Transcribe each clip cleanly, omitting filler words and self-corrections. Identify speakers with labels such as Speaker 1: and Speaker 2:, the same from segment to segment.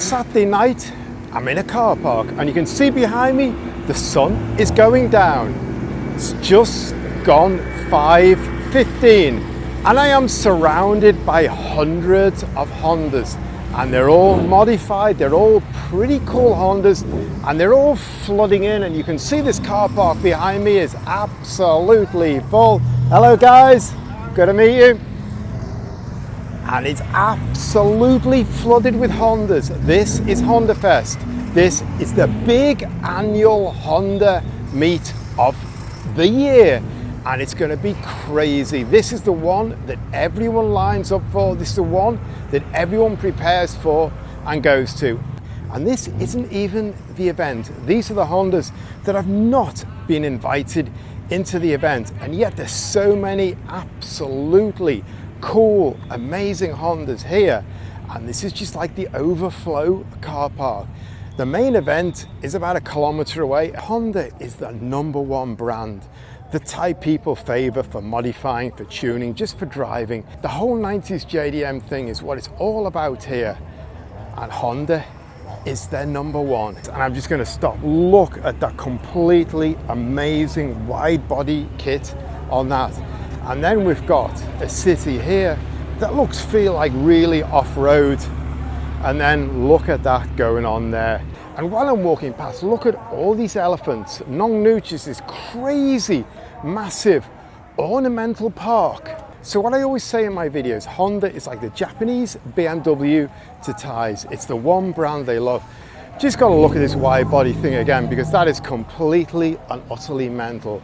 Speaker 1: It's Saturday night, I'm in a car park and you can see behind me the sun is going down. It's just gone 5:15 and I am surrounded by hundreds of Hondas and they're all modified, they're all pretty cool Hondas and they're all flooding in, and you can see this car park behind me is absolutely full. Hello guys, good to meet you. And it's absolutely flooded with Hondas. This is Honda Fest. This is the big annual Honda meet of the year. And it's going to be crazy. This is the one that everyone lines up for. This is the one that everyone prepares for and goes to. And this isn't even the event. These are the Hondas that have not been invited into the event. And yet there's so many absolutely cool, amazing Hondas here, and this is just like the overflow car park. The main event is about 1 kilometer away. Honda is the #1 brand, the type people favor for modifying, for tuning, just for driving. The whole 90s JDM thing is what it's all about here, and Honda is their #1. And I'm just going to stop. Look at that completely amazing wide body kit on that. And then we've got a city here that feel like really off-road. And then look at that going on there. And while I'm walking past, look at all these elephants. Nong Nooch is this crazy, massive, ornamental park. So what I always say in my videos, Honda is like the Japanese BMW to Thais. It's the one brand they love. Just got to look at this wide body thing again, because that is completely and utterly mental.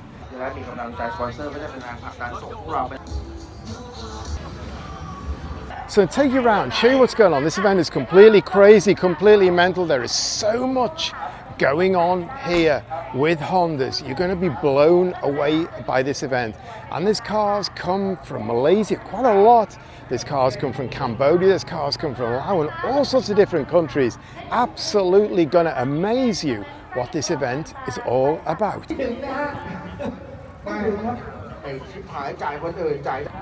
Speaker 1: So take you around, show you what's going on. This event is completely crazy, completely mental. There is so much going on here with Hondas. You're going to be blown away by this event. And these cars come from Malaysia, quite a lot. These cars come from Cambodia, these cars come from Laos, and all sorts of different countries. Absolutely going to amaze you what this event is all about.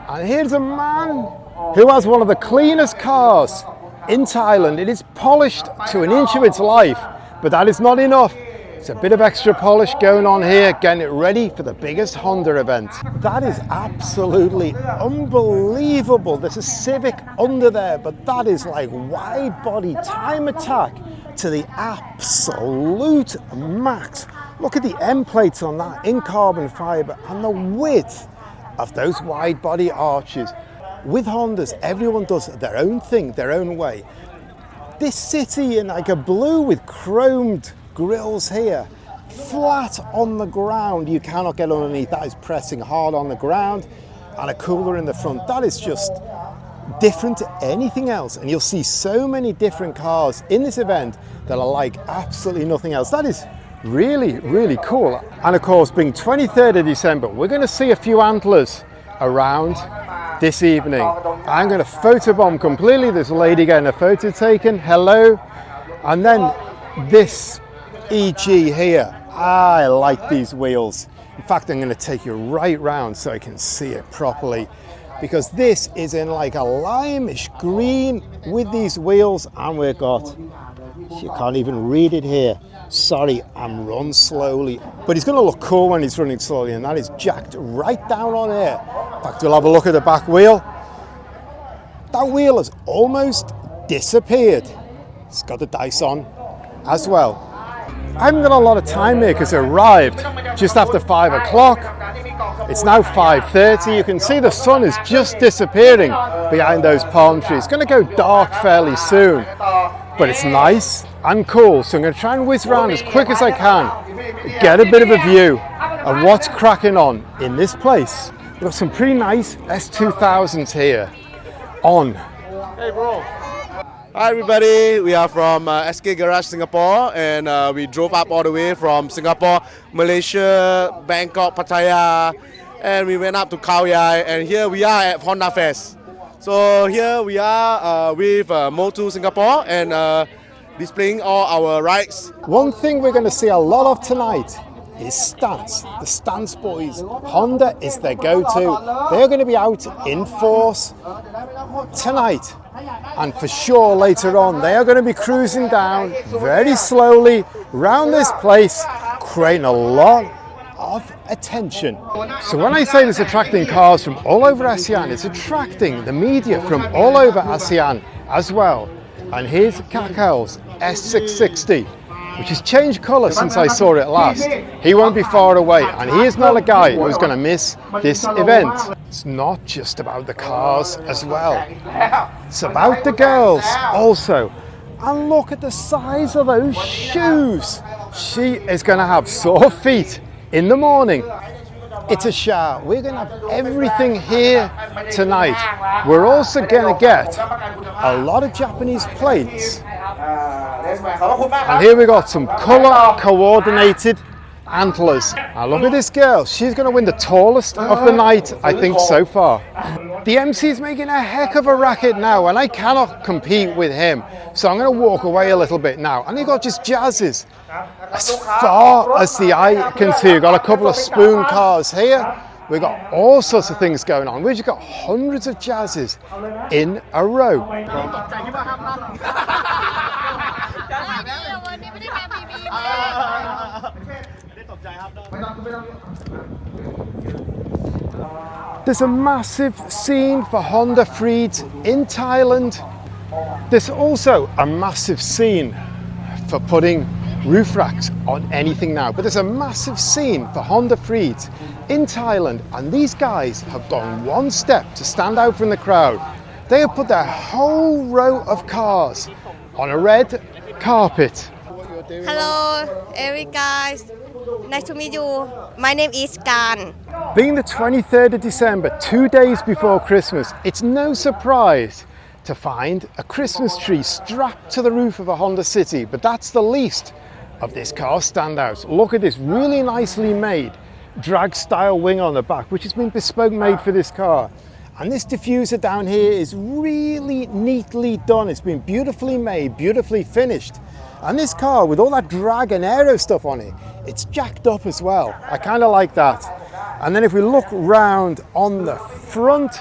Speaker 1: And here's a man who has one of the cleanest cars in Thailand. It is polished to an inch of its life, but that is not enough. It's a bit of extra polish going on here, getting it ready for the biggest Honda event. That is absolutely unbelievable. There's a Civic under there, but that is like wide body time attack to the absolute max. Look at the end plates on that in carbon fiber and the width of those wide body arches. With Hondas, everyone does their own thing, their own way. This city in like a blue with chromed grills here, flat on the ground. You cannot get underneath. That is pressing hard on the ground, and a cooler in the front. That is just different to anything else. And you'll see so many different cars in this event that are like absolutely nothing else. That is really, really cool. And of course, being 23rd of December, we're going to see a few antlers around this evening. I'm going to photobomb completely this lady getting a photo taken. Hello. And then this EG here. I like these wheels. In fact, I'm going to take you right round so I can see it properly, because this is in like a limeish green with these wheels, and we've got, you can't even read it here. Sorry, I'm run slowly. But he's going to look cool when he's running slowly, and that is jacked right down on here. In fact, we'll have a look at the back wheel. That wheel has almost disappeared. It's got the dice on as well. I haven't got a lot of time here because I arrived just after 5 o'clock. It's now 5:30. You can see the sun is just disappearing behind those palm trees. It's going to go dark fairly soon, but it's nice and cool. So I'm going to try and whiz around as quick as I can, get a bit of a view of what's cracking on in this place. We've got some pretty nice S2000s here on.
Speaker 2: Hey bro. Hi everybody, we are from SK Garage Singapore, and we drove up all the way from Singapore, Malaysia, Bangkok, Pattaya, and we went up to Khao Yai, and here we are at Honda Fest. So here we are with Motu Singapore and displaying all our rides.
Speaker 1: One thing we're going to see a lot of tonight is Stance. The Stance boys. Honda is their go-to. They're going to be out in force tonight. And for sure later on, they are going to be cruising down very slowly around this place, creating a lot of attention. So when I say it's attracting cars from all over ASEAN, it's attracting the media from all over ASEAN as well. And here's Kakao's S660, which has changed colour since I saw it last. He won't be far away, and he is not a guy who's going to miss this event. It's not just about the cars as well. It's about the girls also. And look at the size of those shoes. She is going to have sore feet in the morning. It's a shower. We're going to have everything here tonight. We're also going to get a lot of Japanese plates. And here we got some colour coordinated antlers. Now look at this girl. She's going to win the tallest of the night, I think, so far. The MC is making a heck of a racket now, and I cannot compete with him. So I'm going to walk away a little bit now. And you got just jazzes. As far as the eye can see, we've got a couple of spoon cars here. We've got all sorts of things going on. We've just got hundreds of jazzes in a row. There's a massive scene for Honda Freeds in Thailand. There's also a massive scene for putting roof racks on anything now. But there's a massive scene for Honda Freeds in Thailand, and these guys have gone one step to stand out from the crowd. They have put their whole row of cars on a red carpet.
Speaker 3: Hello, every guys. Nice to meet you. My name is Kan.
Speaker 1: Being the 23rd of December, 2 days before Christmas, it's no surprise to find a Christmas tree strapped to the roof of a Honda City, but that's the least of this car's standouts. Look at this really nicely made drag style wing on the back, which has been bespoke made for this car. And this diffuser down here is really neatly done. It's been beautifully made, beautifully finished. And this car, with all that drag and aero stuff on it, it's jacked up as well. I kind of like that. And then if we look round on the front,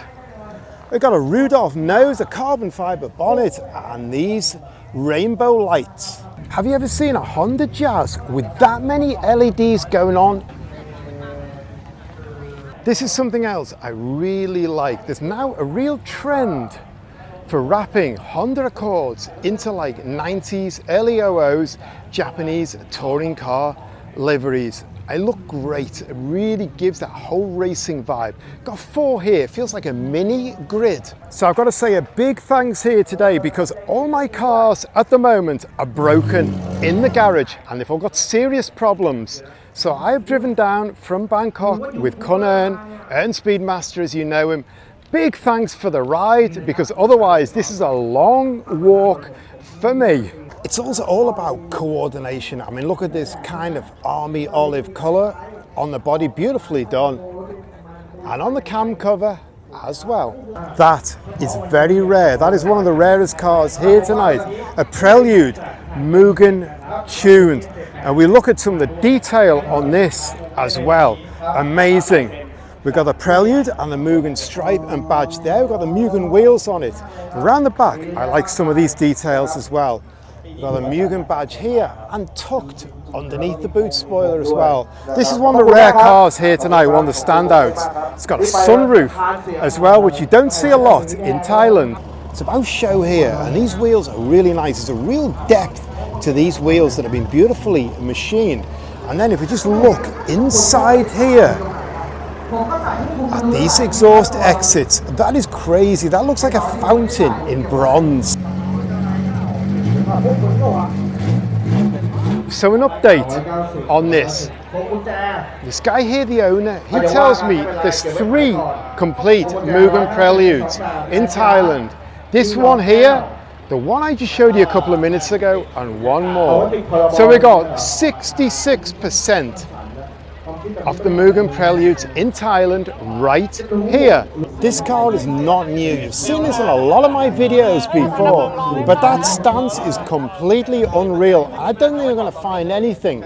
Speaker 1: we've got a Rudolph nose, a carbon fiber bonnet, and these rainbow lights. Have you ever seen a Honda Jazz with that many LEDs going on? This is something else I really like. There's now a real trend for wrapping Honda Accords into like 90s, early 00s Japanese touring car liveries. They look great. It really gives that whole racing vibe. Got 4 here, feels like a mini grid. So I've got to say a big thanks here today, because all my cars at the moment are broken in the garage and they've all got serious problems. So I have driven down from Bangkok with Kun Ern Speedmaster as you know him. Big thanks for the ride, because otherwise this is a long walk for me. It's also all about coordination. I mean, look at this kind of army olive colour on the body, beautifully done. And on the cam cover as well. That is very rare. That is one of the rarest cars here tonight. A Prelude Mugen tuned. And we look at some of the detail on this as well. Amazing. We've got the Prelude and the Mugen stripe and badge there. We've got the Mugen wheels on it. Around the back, I like some of these details as well. We've got a Mugen badge here and tucked underneath the boot spoiler as well. This is one of the rare cars here tonight, one of the standouts. It's got a sunroof as well, which you don't see a lot in Thailand. It's about show here, and these wheels are really nice. There's a real depth to these wheels that have been beautifully machined. And then if we just look inside here at these exhaust exits, that is crazy. That looks like a fountain in bronze. So an update on this. This guy here, the owner, he tells me there's 3 complete Mugen Preludes in Thailand. This one here, the one I just showed you a couple of minutes ago, and one more. So we got 66% of the Mugen Preludes in Thailand right here. This car is not new. You've seen this in a lot of my videos before, but that stance is completely unreal. I don't think you're going to find anything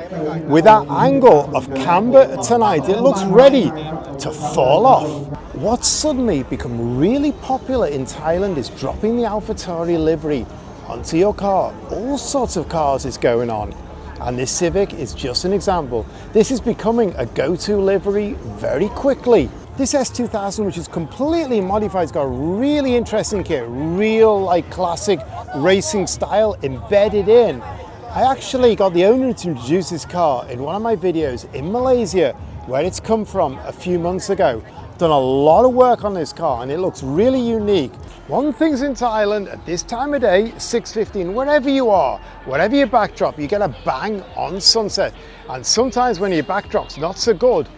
Speaker 1: with that angle of camber tonight. It looks ready to fall off. What's suddenly become really popular in Thailand is dropping the AlphaTauri livery onto your car. All sorts of cars is going on, and this Civic is just an example. This is becoming a go-to livery very quickly. This S2000, which is completely modified, it's got a really interesting kit, real like classic racing style embedded in. I actually got the owner to introduce this car in one of my videos in Malaysia, where it's come from a few months ago. Done a lot of work on this car and it looks really unique. One thing's in Thailand at this time of day, 6:15, wherever you are, whatever your backdrop, you get a bang on sunset. And sometimes when your backdrop's not so good,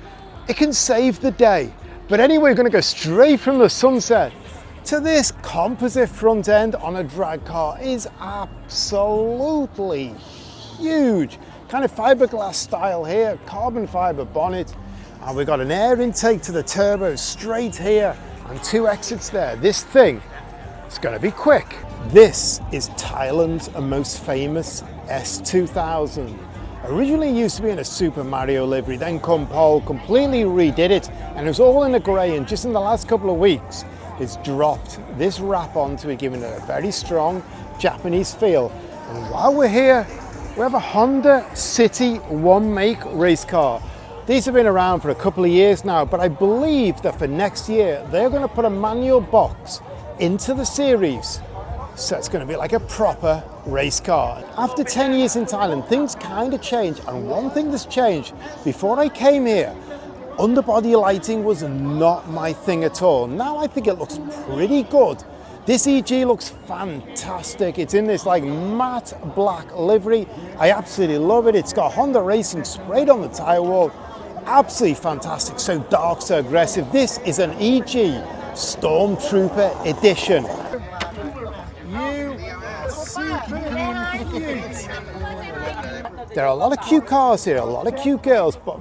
Speaker 1: it can save the day. But anyway, we're going to go straight from the sunset to this composite front end on a drag car. Is absolutely huge. Kind of fiberglass style here, carbon fiber bonnet. And we've got an air intake to the turbo straight here and 2 exits there. This thing is going to be quick. This is Thailand's most famous S2000. Originally used to be in a Super Mario livery, then Compol completely redid it, and it was all in a grey, and just in the last couple of weeks it's dropped this wrap onto it, giving it a very strong Japanese feel. And while we're here, we have a Honda City one make race car. These have been around for a couple of years now, but I believe that for next year they're going to put a manual box into the series. So it's going to be like a proper race car. After 10 years in Thailand, things kind of changed. And one thing that's changed, before I came here, underbody lighting was not my thing at all. Now I think it looks pretty good. This EG looks fantastic. It's in this like matte black livery. I absolutely love it. It's got Honda Racing sprayed on the tire wall. Absolutely fantastic. So dark, so aggressive. This is an EG Stormtrooper edition. There are a lot of cute cars here, a lot of cute girls, but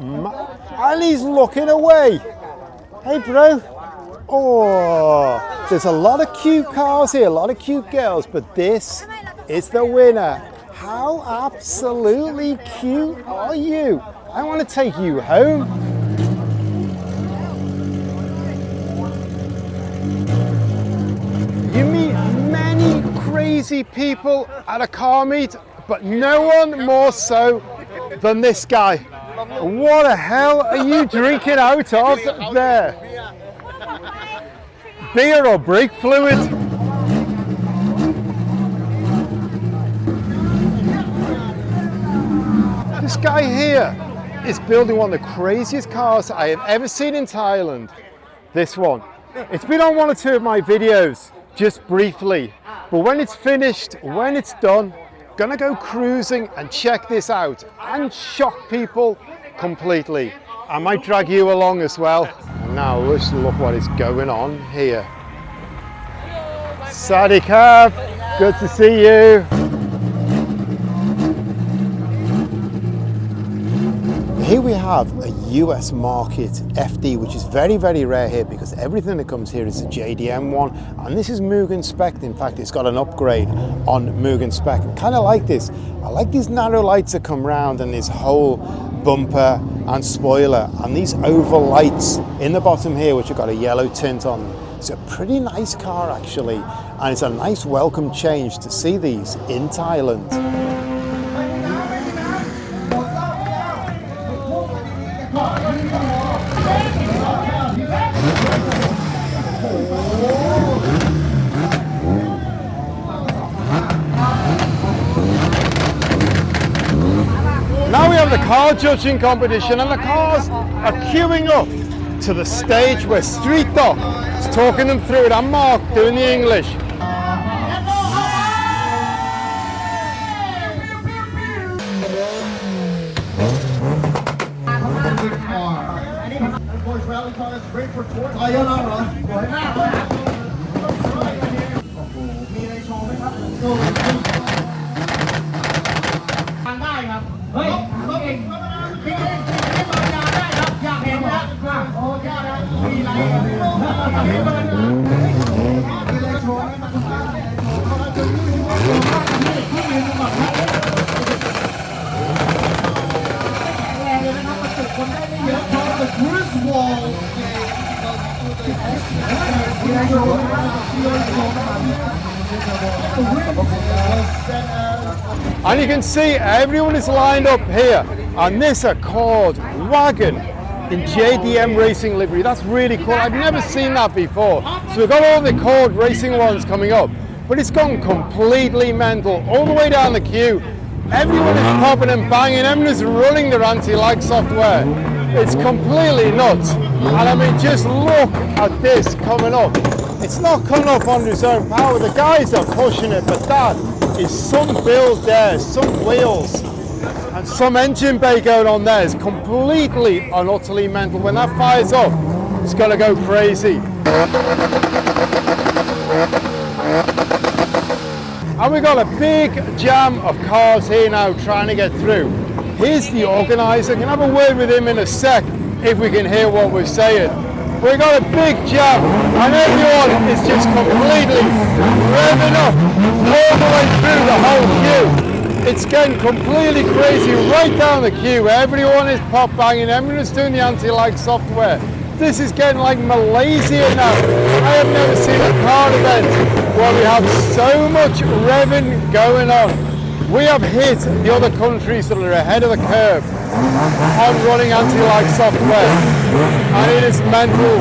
Speaker 1: Ali's looking away. Hey bro. Oh, there's a lot of cute cars here, a lot of cute girls, but this is the winner. How absolutely cute are you? I want to take you home. You meet many crazy people at a car meet, but no one more so than this guy. What the hell are you drinking out of there? Beer or brake fluid? This guy here is building one of the craziest cars I have ever seen in Thailand. This one. It's been on 1 or 2 of my videos, just briefly. But when it's finished, when it's done, gonna go cruising and check this out and shock people completely. I might drag you along as well. And now let's look what is going on here. Sadi Kab, good to see you. Here we have a US market FD, which is very, very rare here because everything that comes here is a JDM one. And this is Mugen Spec. In fact, it's got an upgrade on Mugen Spec. Kind of like this. I like these narrow lights that come round and this whole bumper and spoiler. And these oval lights in the bottom here, which have got a yellow tint on them. It's a pretty nice car, actually. And it's a nice welcome change to see these in Thailand. Now we have the car judging competition, and the cars are queuing up to the stage where Street Doc is talking them through it. I'm Mark doing the English. And you can see everyone is lined up here, and this are called wagon in JDM racing livery. That's really cool. I've never seen that before. So we've got all the called racing ones coming up, but it's gone completely mental all the way down the queue. Everyone is popping and banging, everyone is running their anti-lag software. It's completely nuts. And I mean, just look at this coming up. It's not coming up on its own power. The guys are pushing it, but that is some build there, some wheels, and some engine bay going on there. It's completely and utterly mental. When that fires up, it's going to go crazy. And we've got a big jam of cars here now trying to get through. Here's the organiser. Can have a word with him in a sec if we can hear what we're saying. We've got a big jam and everyone is just completely revving up all the way through the whole queue. It's getting completely crazy right down the queue. Everyone is pop banging, everyone is doing the anti-lag software. This is getting like Malaysia now. I have never seen a car event where we have so much revving going on. We have hit the other countries that are ahead of the curve on running anti-lag software, and it is mental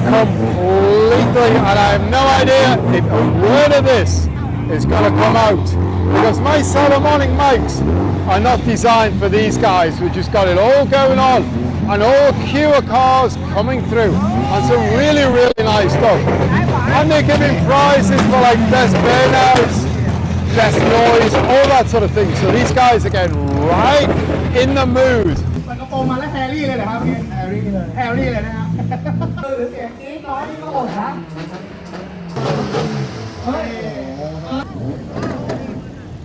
Speaker 1: completely, and I have no idea if a word of this is going to come out, because my Solomonic mics are not designed for these guys. We just got it all going on, and all queue of cars coming through, and some really, really nice stuff. And they're giving prizes for like best burnouts, best noise, all that sort of thing. So these guys are getting right in the mood.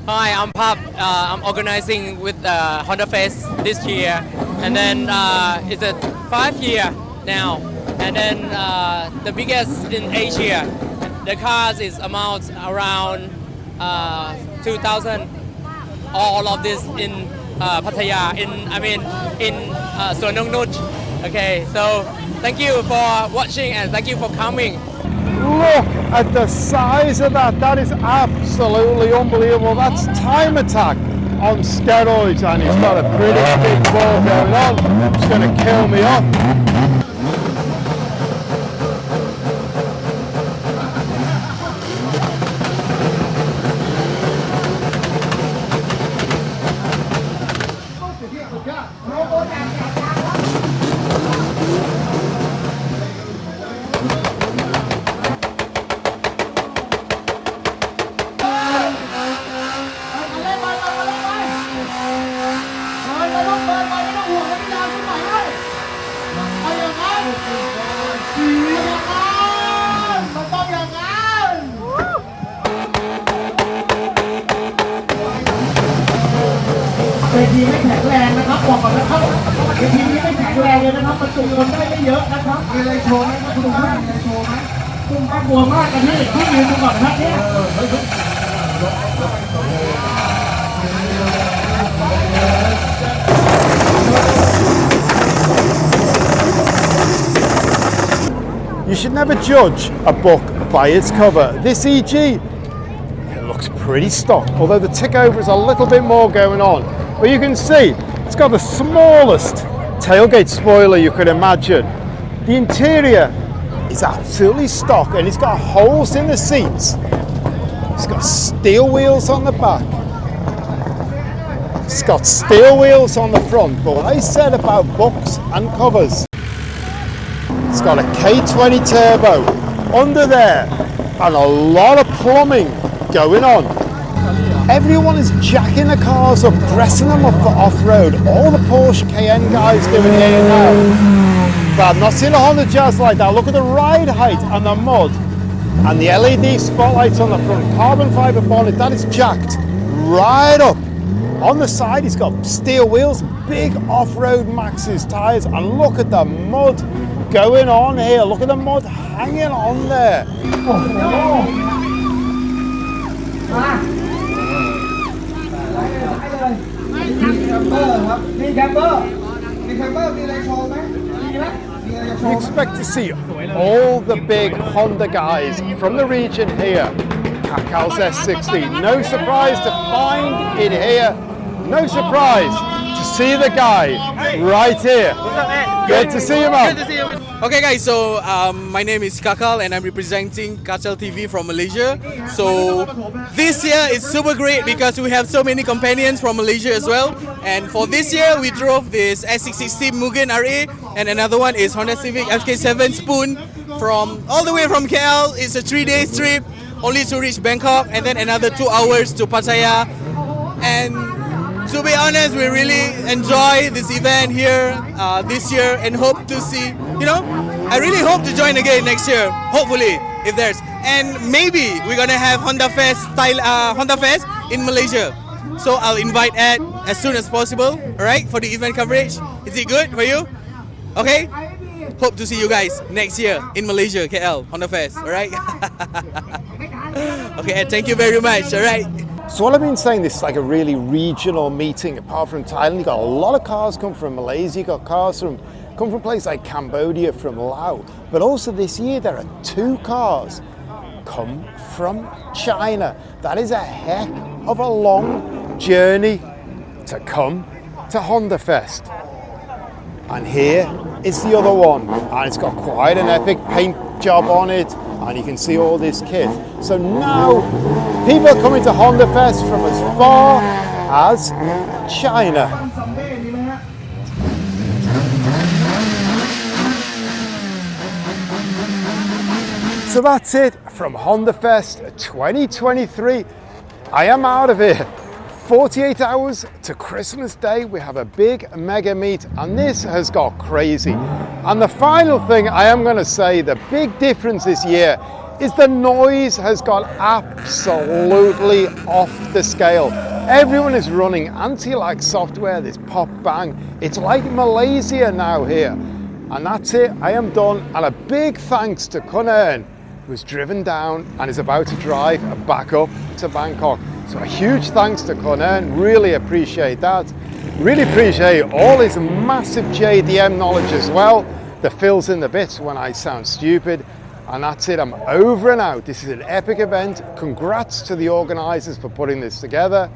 Speaker 4: Hi, I'm Pap. I'm organizing with Honda Fest this year, and then it's a 5-year now, and then the biggest in Asia. The cars is amount around 2,000. All of this in Pattaya, in Suvarnabhumi. Okay, so thank you for watching and thank you for coming.
Speaker 1: Look at the size of that. That is absolutely unbelievable. That's Time Attack on steroids, and he's got a pretty big ball going on. It's going to kill me off. You should never judge a book by its cover. This EG, it looks pretty stock, although the tick over is a little bit more going on. But you can see it's got the smallest tailgate spoiler you could imagine. The interior is absolutely stock, and it's got holes in the seats. It's got steel wheels on the back. It's got steel wheels on the front. But what I said about books and covers, it's got a K20 turbo under there and a lot of plumbing going on. Everyone is jacking the cars up, dressing them up for off-road. All the Porsche Cayenne guys doing it here now. But I've not seen a Honda Jazz like that. Look at the ride height and the mud. And the LED spotlights on the front. Carbon fibre bonnet, that is jacked right up. On the side, he's got steel wheels, big off-road Maxxis tyres. And look at the mud going on here. Look at the mud hanging on there. You expect to see all the big Honda guys from the region here, Kakal's S60. No surprise to find it here. No surprise to see the guy right here. Good to see you, man.
Speaker 5: Good to see you. Okay guys, so my name is Kakal and I'm representing Kachal TV from Malaysia. So this year is super great because we have so many companions from Malaysia as well. And for this year we drove this S660 Mugen RA and another one is Honda Civic FK7 Spoon from all the way from KL. It's a 3-day trip only to reach Bangkok and then another 2 hours to Pattaya. And to be honest, we really enjoy this event here this year and hope to see, I really hope to join again next year, hopefully, if there's. And maybe we're gonna have Honda Fest in Malaysia. So I'll invite Ed as soon as possible, alright, for the event coverage. Is it good for you? Okay? Hope to see you guys next year in Malaysia, KL, Honda Fest, alright? Okay, Ed, thank you very much, alright?
Speaker 1: So what I've been saying, this is like a really regional meeting. Apart from Thailand, you got a lot of cars come from Malaysia, you got cars come from places like Cambodia, from Laos. But also this year there are 2 cars come from China. That is a heck of a long journey to come to Honda Fest. And here is the other one, and it's got quite an epic paint job on it, and you can see all this kit. So now people are coming to Honda Fest from as far as China. So that's it from Honda Fest 2023. I am out of here. 48 hours to Christmas Day, we have a big mega meet, and this has got crazy. And the final thing I am going to say, the big difference this year is the noise has got absolutely off the scale. Everyone is running anti-lag software, this pop bang. It's like Malaysia now here. And that's it, I am done. And a big thanks to Kunern, who's driven down and is about to drive back up to Bangkok. So a huge thanks to Kunern, really appreciate that. Really appreciate all his massive JDM knowledge as well, that fills in the bits when I sound stupid. And that's it, I'm over and out. This is an epic event. Congrats to the organisers for putting this together.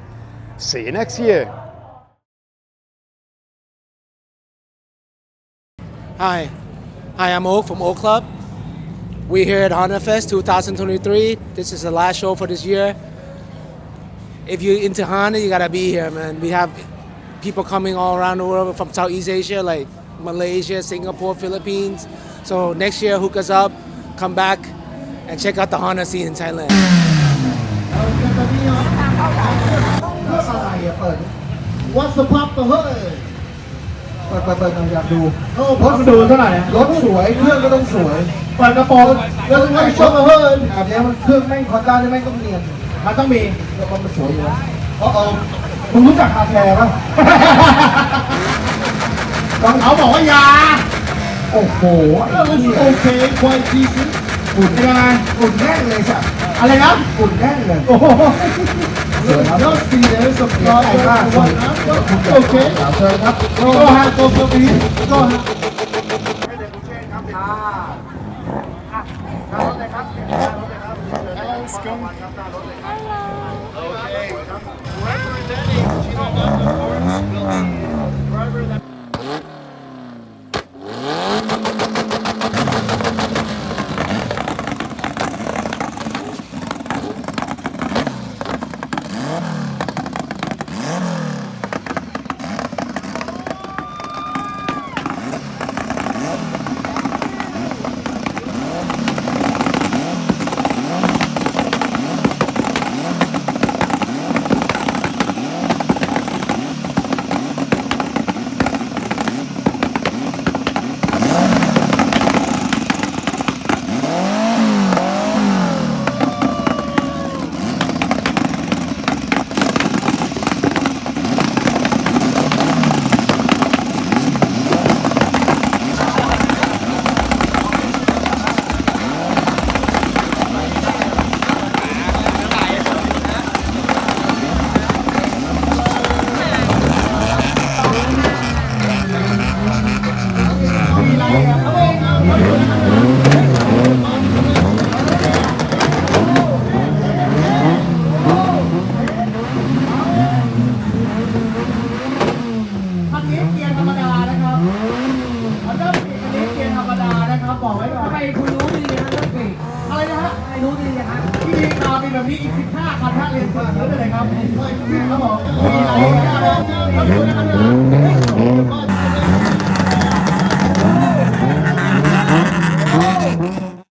Speaker 1: See you next year.
Speaker 6: Hi, I'm Oak from Oak Club. We're here at Honda Fest 2023. This is the last show for this year. If you're into Honda, you gotta be here, man. We have people coming all around the world from Southeast Asia, like Malaysia, Singapore, Philippines. So next year, hook us up, come back, and check out the Honda scene in Thailand.
Speaker 7: What's the pop the hood เปิดอยากดูรถดูเท่าไหร่รถสวยเครื่องก็ต้องสวยเปิดกระโปรงแล้วต้องให้ชมเฮิร์นแบบนี้มันเครื่องแม่งคอนด้าที่แม่งต้องเนียนมันต้องมีมันสวยอยู่แล้วมึงรู้จักคาแคร์ป่ะบางเขาบอกว่ายาโอ้โหโอเคควายจีซิฝุ่นเป็นยังไงฝุ่นแน่นเลยสัตว์อะไรนะฝุ่นแน่นเลยโอ้โหJust see there's a project one up. Okay. Go ahead, go for me. Go ahead. มีอีก15คันท่าเรียนเชิญได้เลยครับครับผมมีหลายอย่าง